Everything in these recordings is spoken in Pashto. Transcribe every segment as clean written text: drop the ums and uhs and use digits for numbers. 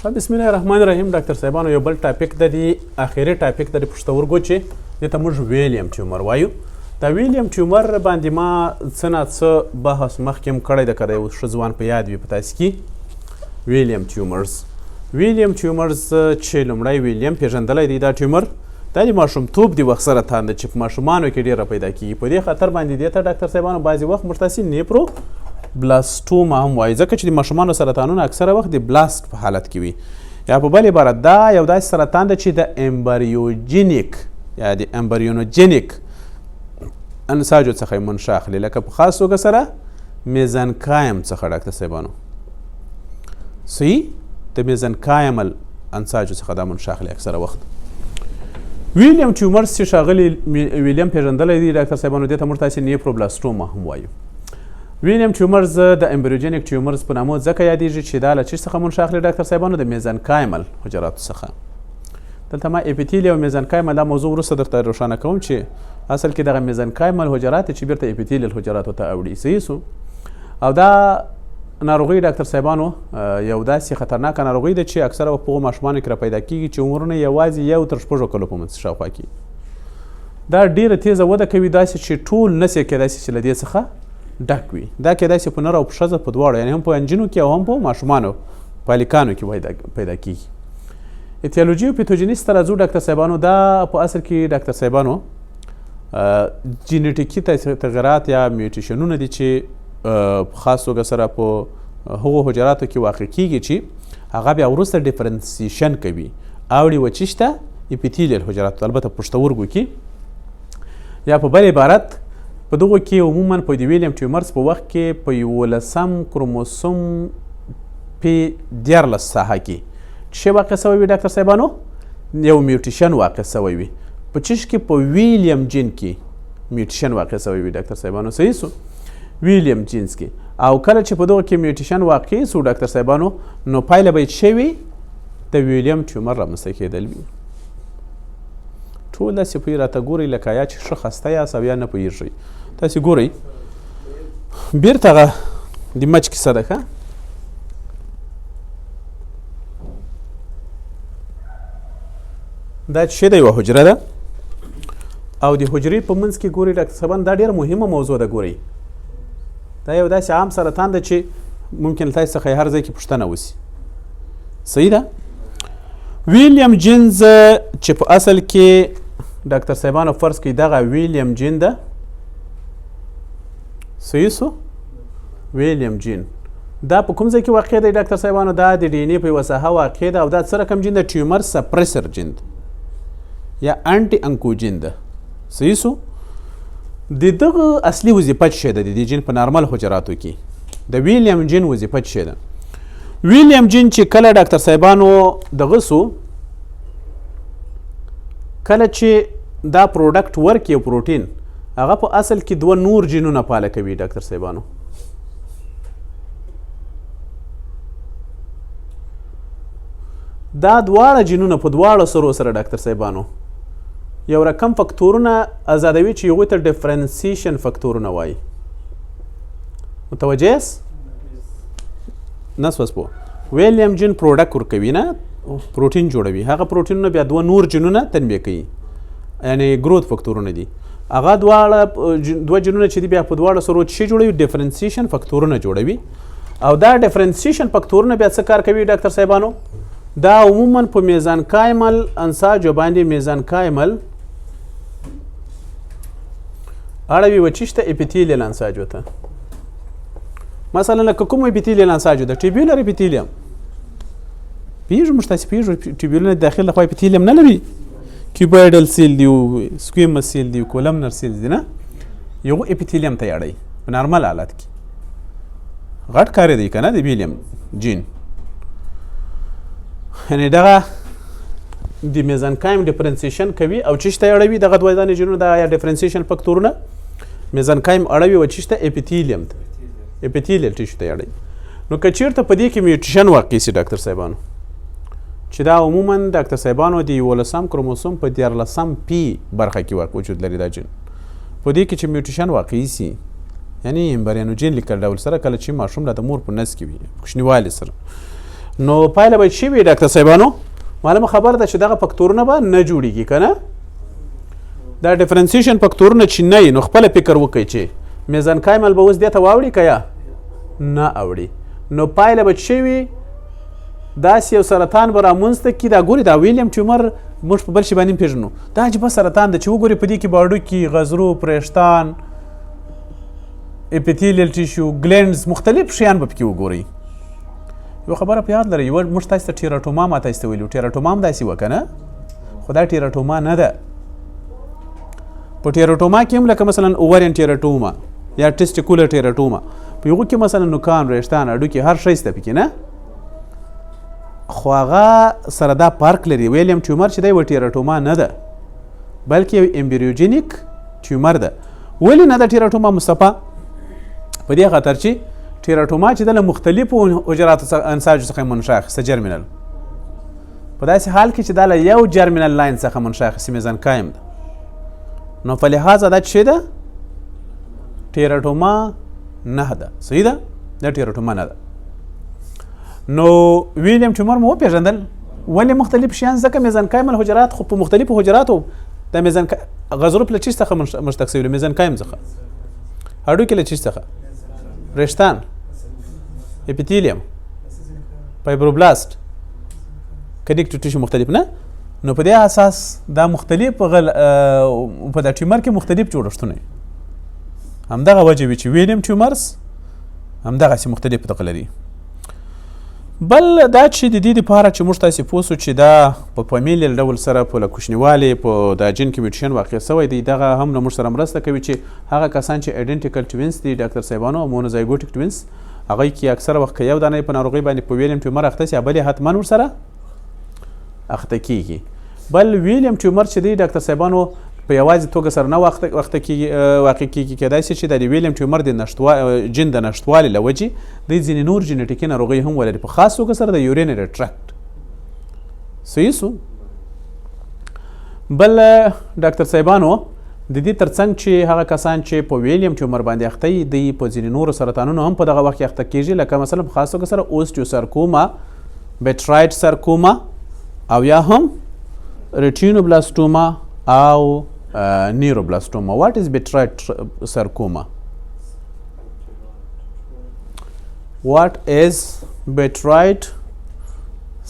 بسم الله الرحمن الرحیم. ډاکټر صاحبانو یو بل ټاپک د دې اخري ټاپک د پښتورګو چې دې ته موږ ویلیم ټیومر وایو. دا ویلیم ټیومر باندې ما څه نه څه بحث مخکې هم کړی ده، که د یو ښه ځوان په یاد وي په تاسې کې. ویلیم ټیومرز چې لومړی ویلیم پیژندلی دی، دا ټیومر دا د ماشومتوب د وخت سرطان ده چې په ماشومانو کې ډېره پیدا کېږي. په دې خطر باندې دې ته ډاکټر صاحبانو بعضې وخت موږ تاسې نیپرو بلاستوما هم وایي، ځکه چې د ماشومانو سرطانونه اکثره وخت د بلاست په حالت کې وي. یا په بل عبارت دا یو داسې سرطان ده چې د امبریوجینیک یا د امبریونوجینیک انساجو څخه یې منشأ اخلي، لکه په خاص توګه سره میزنکایم څخه ډاکټر صاحبانو صحیح د میزنکایمل انساجو څخه دا منشأ اخلي اکثره وخت. ویلیم ټیومرز چې ښاغلي ویلیم پیژندلی دی ډاکټر صاحبانو، دې ته موږ تاسې نیپروبلاستوما هم وایو. ویلیم ټیومرز د امبریوجینیک ټیومرز په نامو ځکه یادېږي چې دا له چی څخه منشأ اخلي ډاکټر صاحبانو؟ د میزنکایمل حجراتو څخه. دلته ما اپیتیلی او میزنکایمل دا موضوع وروسته درته روښانه کوم چې اصل کې دغه میزنکایمل حجرات چې بیرته اپیتیلیل حجراتو ته اوړي. صحیح سو؟ او دا ناروغي ډاکټر صاحبانو یو داسې خطرناکه ناروغي ده چې اکثره په هغو ماشومانو کې را پیدا کېږي چې عمرونه یوازې 1 تر 6 کلو په منځ شاوخوا کې. دا ډېره تیزه وده کوي، داسې چې ټول نس یې کیدای شي چې له دې څخه ډک وي. دا کیدای شي په نر او په ښځه په دواړو، یعنې هم په انجینو کې او هم په ماشومانو په هلکانو کې پیدا کېږي. ایتیالوجي او پیتوجینیس ته راځو ډاکټر صاحبانو. دا په اصل کې ډاکټر صاحبانو جینیټیکي تغیرات یا میوټیشنونه دي چې خاص توګه سره په هغو حجراتو کې واقع کېږي چې هغه بیا وروسته ډیفرنسیشن کوي، اوړي وچیشته اپیتیلیل حجراتو، البته پښتورګو کې. یا په بل عبارت په دغو کې عموما په د ویلیم ټیومرز په وخت کې په 11 کروموسوم P13 ساحه کې څه واقع سوی وي ډاکټر صاحبانو؟ یو میوټیشن واقع سوی وي. په چیش کې په ویلیم جین کې میوټیشن واقع سوی وي ډاکټر صاحبانو. صحیح سو؟ ویلیم جینز کې. او کله چې په دغه کې میوټیشن واقع سو ډاکټر صاحبانو، نو پایله به څه وي؟ د ویلیم ټیومر رامنځته کېدل وي. ټول داسې پوهې راته ګورئ لکه یا چې ښه خسته یاست او یا نه پوهېږئ. تاسې ګورئ بیرته هغه د مچ کیسه ده. ښه دا چې ده یوه حجره ده، او د حجرې په منځ کې ګورئ ډاکټر صاحبان، دا ډېره مهمه موضوع ده. ګورئ دا یو داسې عام سرطان ده چې ممکن له تاسې څخه هر ځای کې پوښتنه وشي. صحیح ده؟ ویلیم جینز چې په اصل کې ډاکټر صاحبانو فرض کړئ دغه ویلیم جین ده. صحیح سو؟ ویلیم جین دا په کوم ځای کې واقع دی ډاکټر صاحبانو؟ دا د ډي ان اې په یوه ساحه واقع ده، او دا څه رقم جین ده؟ ټیومر سپریسر جین یا انټي انکوجین ده. صحیح سو؟ د دغه اصلي وظیفه څه ده د دې جین په نارمل حجراتو کې؟ د ویلیم جین وظیفه څه ده؟ ویلیم جین چې کله ډاکټر صاحبانو دغه سو، کله چې دا پروډکټ ورکي پروټین، هغه په اصل کې 2 نور جینونه فعاله کوي ډاکټر صاحبانو. دا دواړه جینونه په دواړو سرو سره ډاکټر صاحبانو یو رقم فکتورونه ازادوي چې هغوی ته ډیفرنسیشن فکتورونه وایي. متوجه یاست؟ نه سوس پوه. ویلیم جین پروډکټ ورکوي، نه پروټین جوړوي. هغه پروټینونه بیا 2 نور جینونه تنبیه کوي، یعنې ګروث فکتورونه دي. هغه دواړه 2 جینونه چې دي بیا په دواړو سرو څه جوړوي؟ ډیفرنسیشن فکتورونه جوړوي. او دا ډیفرنسیشن فکتورونه بیا څه کار کوي ډاکټر صاحبانو؟ دا عموما په میزانکایمل انساجو باندې میزانکایمل اړوي وچیشته اپیتیلیل انساجو ته. مثلا لکه کوم اپیتیلیل انساجو ده؟ ټیبیولر اپیتیلیم. پیږو موږ تاسې پیږو ټیبیولر داخل لخوا اپیتیلیم نه لري، کیوبایډل سیل دی او سکویمس سیل دی او کولمنر سیل دی، نه یو اپیتیلیم ته اړوي په نارمل حالت کې. غټ کار دی که نه د ویلیم جین؟ یعنې دغه د میزنکایم ډیفرنسیشن کوي او چیش ته اړوي دغه 2 دانې جینونه، دا یا ډیفرنسیشن فکتورونه میزنکایم اړوي او چیش ته اپیتیلیم ته اپیتیلیل ټیشو ته اړوي. نو که چیرته په دې کې میوټیشن واقع شي ډاکټر صاحبانو، چې دا عموما ډاکټر صاحبانو د 11 کروموسوم په 13 P برخه کې وجود لري دا جین، په دې کې چې میوټیشن واقع شي یعنی امبریونوجین لیکل ډول سره کله چې ماشوم د مور په نس کې وي کوچنیوالي سره نو پایله به څه وي ډاکټر صاحبانو؟ معلومه خبره ده چې دغه فکتورونه به نه جوړېږي که نه؟ دا ډفرنسیشن فکتورونه چې نه وي نو خپله فکر وکړئ چې میزنکایمل به اوس دې ته واوړي که یا نه اوړي. نو پایله به څه وي؟ داسې یو سرطان به رامنځته کړي. دا ګورې دا ویلیم ټیومر موږ په بل شي باندې پېژنو، دا عجیبه سرطان ده چې وګورې په دې کې به هډوکي، غزرو، پرېشتان، اپیتیلیل ټیشو، ګلینډز، مختلف شیان به پکې وګورئ. یو خبره په یاد لرئ، یوه موږ تاسو ته ټیراټوما ما تاسو ته ویلي وو، ټیراټوما هم داسې وه که نه؟ خو دا ټیراټوما نه ده. په ټیراټوما کې هم لکه مثلا اوورین ټیراټوما یا ټیسټیکولر ټیراټوما، په هغو کې مثلا نوکان، وریښتان، هډوکي، هر شی شته پکې نه؟ خو هغه سره دا فرق لري، ویلیم ټیومر چې دی یوه ټیراټوما نه ده بلکې یو امبریوجینیک ټیومر ده. ولې نه ده ټیراټوما مصطفی؟ په دې خاطر چې ټیراټوما چې ده له مختلفو حجراتو انساجو څخه منشا اخیسته، جرمینل، په داسې حال کې چې دا له یو جرمینل لاین څخه منشا اخیستې میزنکایم ده. نو په لحاظه دا څه ده؟ ټیراټوما نه ده. صحیح ده؟ دا ټیراټوما نه ده. نو ویلیم ټیومر مو وپېژندل. ولې مختلف شیان؟ ځکه میزنکایمل حجرات خو په مختلفو حجراتو د غزرو له چیز څخه مشتق شوي، له میزنکایم څخه، هډوکي له چیز څخه، وریښتان، اپیتیلیم، فایبروبلاست، کنیکټیو ټیشو مختلف نه. نو په دې اساس دا مختلف په دا ټیومر کې مختلف جوړښتونه همدغه وجه وي چې ویلیم ټیومرز همدغسې مختلف دغه لري. بل دا چې د دې دپاره چې موږ تاسې پوه سو چې دا په فامیلیل ډول سره په له کوچنیوالي په دا جین کې میوټیشن واقع سوی دی، دغه هم له موږ سره مرسته کوي چې هغه کسان چې ایډنټیکل ټوینس دي ډاکټر صاحبانو، مونوزایګوټیک ټوینس، هغوی کې اکثره وخت که یو دانه په ناروغۍ باندې په ویلیم ټیومر اخته سي، بل یې حتما ورسره اخته کیږي. بل ویلیم ټیومر چې دی ډاکټر صاحبانو په یوازې توګه سره نه واقع کیږي، کیدای شي چې د ویلیم ټیومر د جین د نشتوالي له وجې دوی ځینې نور جینیټیکي ناروغۍ هم ولري، په خاص توګه سره د یورینري ټرکټ. صحیح سو؟ بل ډاکټر صاحبانو د دې ترڅنګ چې هغه کسان چې په ویلیم ټیومر باندې اخته وي دوی په ځینې نورو سرطانونو هم په دغه وخت کې اخته کیږي، لکه مثلا په خاص توګه سره اوسټیوسارکوما، بیټرایډ سارکوما او یا هم ریټینوبلاستوما او نیوروبلاستوما. What is بیټرایډ سارکوما? What is بیټرایډ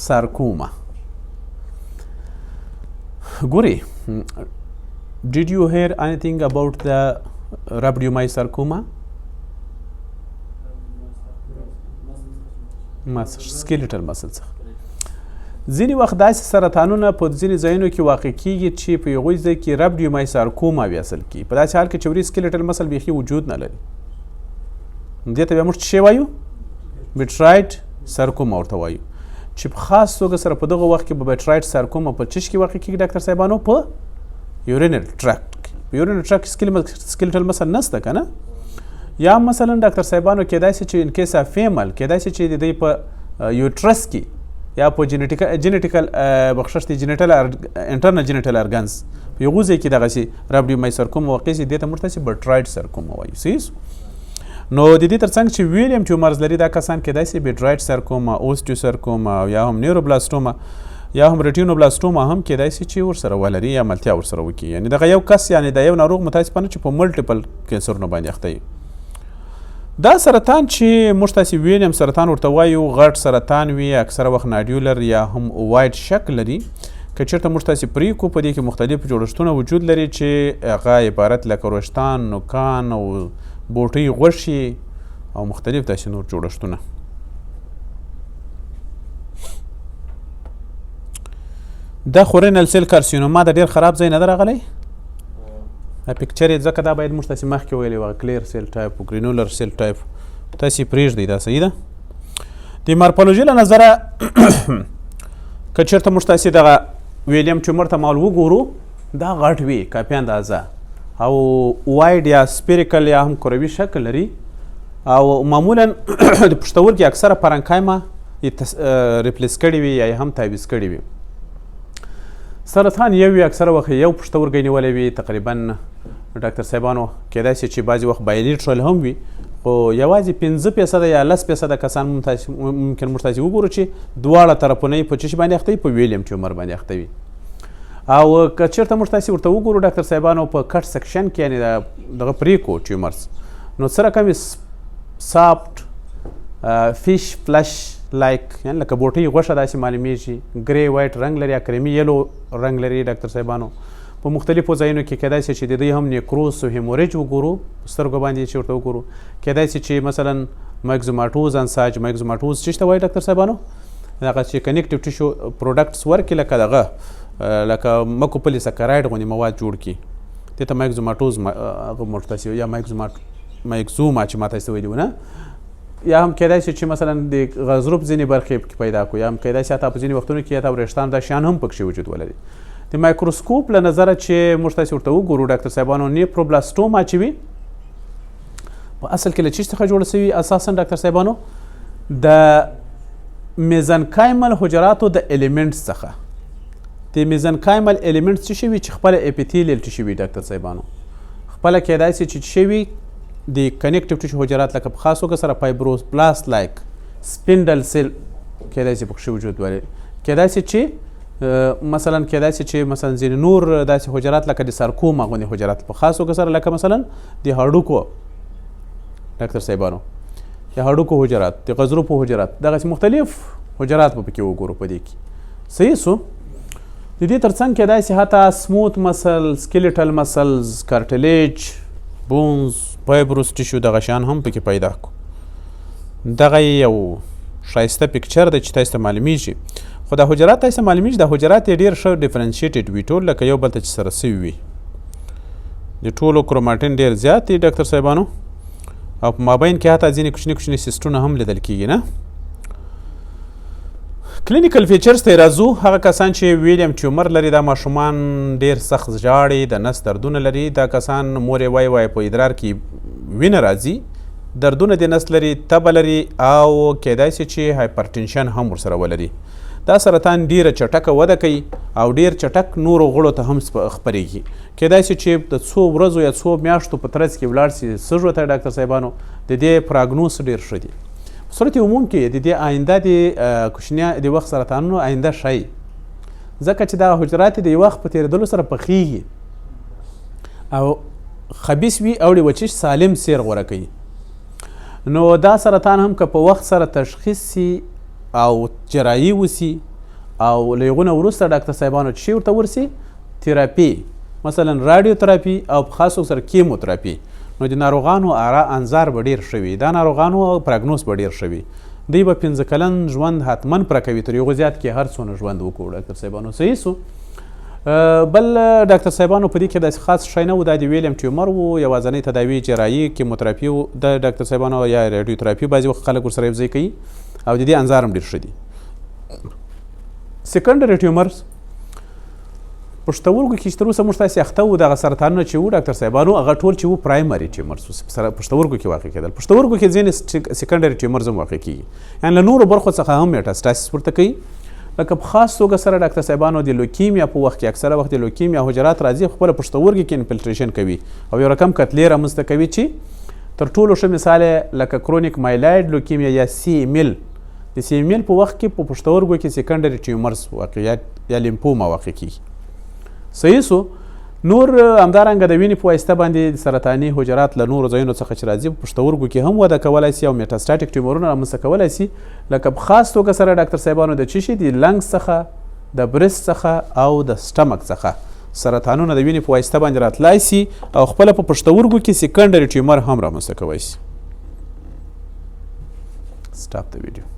سارکوما? ګوري، did you hear anything about the rhabdomyosarcoma? skeletal muscle څخه ځینې وخت داسې سرطانونه په ځینې ځایونو کې واقع کیږي چې په هغوی ځای کې رابډیومایسارکوما ویسل کیږي، په داسې حال کې چې ورې سکیلټل مسل بیخي وجود نه لري. دې ته بیا موږ څه شی وایو؟ بیټرایډ سارکوما ورته وایو، چې په خاص توګه سره په دغه وخت کې به بیټرایډ سارکوما په چش کې واقع کیږي ډاکټر صاحبانو؟ په یورینري ټرکټ کې. په یورینري ټرکټ کې سکیلټل مسل نسته که نه؟ یا مثلا ډاکټر صاحبانو کیدای شي چې ان کیس اف فیمل کیدای شي چې د دوی په یوټرس کې یا په جینیټیکل بخشش دی جینیټل انټرنل جینیټل ارګنز په یو ځای کې دغه سي رابډیومایسارکوما واقع سي، دې ته موږ تاسې بیټرایډ سارکوما وایو. صحیح؟ نو د دې ترڅنګ چې ویلیم ټیومرز لري دا کسان کیدای شي بیټرایډ سارکوما، اوسټیوسارکوما یا هم نیوروبلاستوما یا هم ریټینوبلاستوما هم کیدای شي چې ورسره ولري یا ملتیا ورسره وکړي. یعنې دغه یو کس یعنې د یو ناروغ متاسفانه چې په ملټیپل کینسرونو باندې اخته وي. دا سرطان چې موږ تاسې ویلیم سرطان ورته وایو، غټ سرطان وي، اکثره وخت ناډیولر یا هم وایډ شکل لري. که چېرته موږ تاسې پرې کړو په دې کې مختلف جوړښتونه وجود لري چې هغه عبارت لکه وریښتان، نوکان او بوټۍ، غوښې او مختلف داسې نور جوړښتونه. دا خورینل سیل کارسینوما د ډېر خراب ځای نه ده راغلی؟ پکچر یې ځکه دا باید موږ تاسې مخکې ویلی وه، کلیر سیل ټایپ او ګرینولر سیل ټایپ، تاسې پرېږدئ. دا صحیح ده؟ د مارفولوژي له نظره که چېرته موږ تاسې دغه ویلیم ټیومر ته مال وګورو، دا غټ وي کافي اندازه او وایډ یا سپیریکل یا هم کروي شکل لري او معمولا د پښتورګي اکثره پرنکایمه ریپلیس کړي وي یا هم تایویز کړي وي. سرطان یو وي، اکثره وخت یو پښتورګی نیولی وي، تقریبا ډاکټر صاحبانو کیدای شي چې بعضې وخت بایلیټرل هم وي، خو خو یوازې 15% یا 10% کسان ممکن موږ تاسې وګورو چې دواړه طرفونه یې په څه شي باندې اخته وي، په ویلیم ټیومر باندې اخته وي. او که چېرته موږ تاسې ورته وګورو ډاکټر صاحبانو په کټ سیکشن کې یعنې دغه پریکو ټیومرز نو څه رقم سافټ فیش فلش لایک یعنې لکه بوټۍ غوښه داسې معلومیږي، ګری وایټ رنګ لري یا کریمي یلو رنګ لري. ډاکټر صاحبانو په مختلفو ځایونو کې کیدای شي چې د دوی هم نیکروز او هیموریج وګورو، سترګو باندې چې ورته وګورو. کیدای شي چې مثلا ماکزوماټوز انساج ماکزوماټوز چې ته وایي ډاکټر صاحبانو هغه چې کنیکټیو ټیشو پروډکټس ورکړي لکه دغه لکه مکوپولیساکراید غوندې مواد جوړ کړي، دې ته ماکزوماټوز هغه موږ تاسې یا ماکزوما چې ما تاسې ویلي نه، یا هم کیدای شي چې مثلا د غضروف ځینې برخې پکې پیدا کړو، یا هم کیدای شي حتی په ځینې وختونو کې حتی وریښتان دا شیان هم پکښې وجود ولري. د مایکروسکوپ له نظره چې موږ تاسې ورته وګورو ډاکټر صاحبانو نیپروبلاستوما چې وي په اصل کې له څه څخه جوړه سوي اساسا ډاکټر صاحبانو د میزنکایمل حجراتو د الیمنټس څخه. د میزنکایمل الیمنټس څه شي وي چې خپله اپیتیلیل ټیشو وي ډاکټر صاحبانو، خپله کیدای شي چې څه وي د کنیکټیو ټیشو حجرات لکه په خاص توګه سره فایبروبلاست لایک سپینډل سیل کیدای شي پکښې وجود ولري. کیدای شي چې مثلا کیدای شي چې مثلا ځینې نور داسې حجرات لکه د سارکوما غوندې حجرات په خاص توګه سره لکه مثلا د هډوکو ډاکټر صاحبانو د هډوکو حجرات د غضروفو حجرات دغسې مختلف حجرات به پکې وګورو په دې کې. صحیح سو. د دې تر څنګ کیدای شي حتی سموث مسل سکیلیټل مسلز کارټلیج بونز فایبروس ټیشو دغه شیان هم پکې پیدا کړو. دغه یو ښایسته پکچر دی چې تاسو ته معلومیږي، خو دا حجرات تاسو ته معلومیږي دا حجرات یې ډېر ښه ډیفرنشیټډ وي، ټول لکه یو بل ته چې سره سوي وي. د ټولو کروماټین ډېر زیات دی ډاکټر صاحبانو، او په مابین کې حتی ځینې کوچني کوچني سیسټونه هم لیدل کېږي نه. کلینیکل فیچرز ته راځو. هغه کسان چې ویلیم ټیومر لري دا ماشومان ډېر سخت ژاړي، د نس دردونه لري، دا کسان مور یې وایي په ادرار کې وینه راځي، دردونه د نس لري، تبه لري، او کیدای شي چې هایپرټنشن هم ورسره ولري. دا سرطان ډیره چټکه وده کوي او ډیر چټک نورو غړو ته هم خپریږي. کیدای شي چې د څو ورځو یا څو میاشتو په ترڅ کې ولاړ شي سږو ته ډاکټر صاحبانو د دې پراګنوز ډیر ښه دی. په صورت عموم کې د دې آینده د کوچنیا د وخت سرطانونو آینده ښایي، ځکه چې دا حجرات د وخت په تېرېدلو سره پخیږي او خبیث وي او د وچش سالم سیر غوره کوي. نو دا سرطان هم که په وخت سره تشخیص سي او جراحي وسي او له هغونه وروسته ډاکټر صاحبانو چې ورته ورسي تراپي مثلا رادیو تراپي او په خاص سره کیموتراپي، نو د ناروغانو انظار به ډیر ښه وي، دا ناروغانو پراګنوز به ډیر ښه وي. دوی به 15 کلن ژوند حتما پوره کوي، تر یو زیات کې هر څونه ژوند وکړو ډاکټر صاحبانو. صحیح سو. بل ډاکټر صاحبانو په دې کې داسې خاص شی نه و، دا د ویلیم ټیومر و، یوازینۍ تداوي جراحي کیموتراپي و، د ډاکټر صاحبانو یا رادیو تراپي بعضې وخت خلک ورسره یوځای کوي او د دې انظار هم ډېر ښه دي. سیکنډري ټیومرز پښتورګو کې چې تر اوسه موږ تاسې اخته وو دغه سرطانونه چې وو ډاکټر صاحبانو هغه ټول چې وو پرایمري ټیومرز پښتورګو کې واقع کېدل. پښتورګو کې ځینې سیکنډري ټیومرز هم واقع کېږي، یعنې له نورو برخو څخه هم میټاسټاسیس ورته کوي. لکه په خاص توګه سره ډاکټر صاحبانو د لوکیمیا په وخت کې اکثره وخت د لوکیمیا حجرات راځي خپله پښتورګي کې انفلټریشن کوي او یو رقم کتلې رامنځته کوي چې تر ټولو ښه مثال لکه کرونیک مایلایډ لوکیمیا یا سی میل. د سی میل په وخت کې په پښتورګو کې سیکنډري ټیومرز واقعیت یا لیمفوما واقع کېږي. صحیح سو. نور همدارنګه د وینې په واسطه باندې سرطاني حجرات له نورو ځایونو څخه چې راځي په پښتورګو کې هم وده کولی سي او میټاسټاټیک ټیومرونه رامنځته کولی سي. لکه په خاص توګه سره ډاکټر صاحبانو د څه شي د لنګز څخه د برست څخه او د سټمک څخه سرطانونه د وینې په واسطه باندې راتلی سي او خپله په پښتورګو کې سیکنډري ټیومر هم رامنځته کولی سي. سټاپ د ویډیو.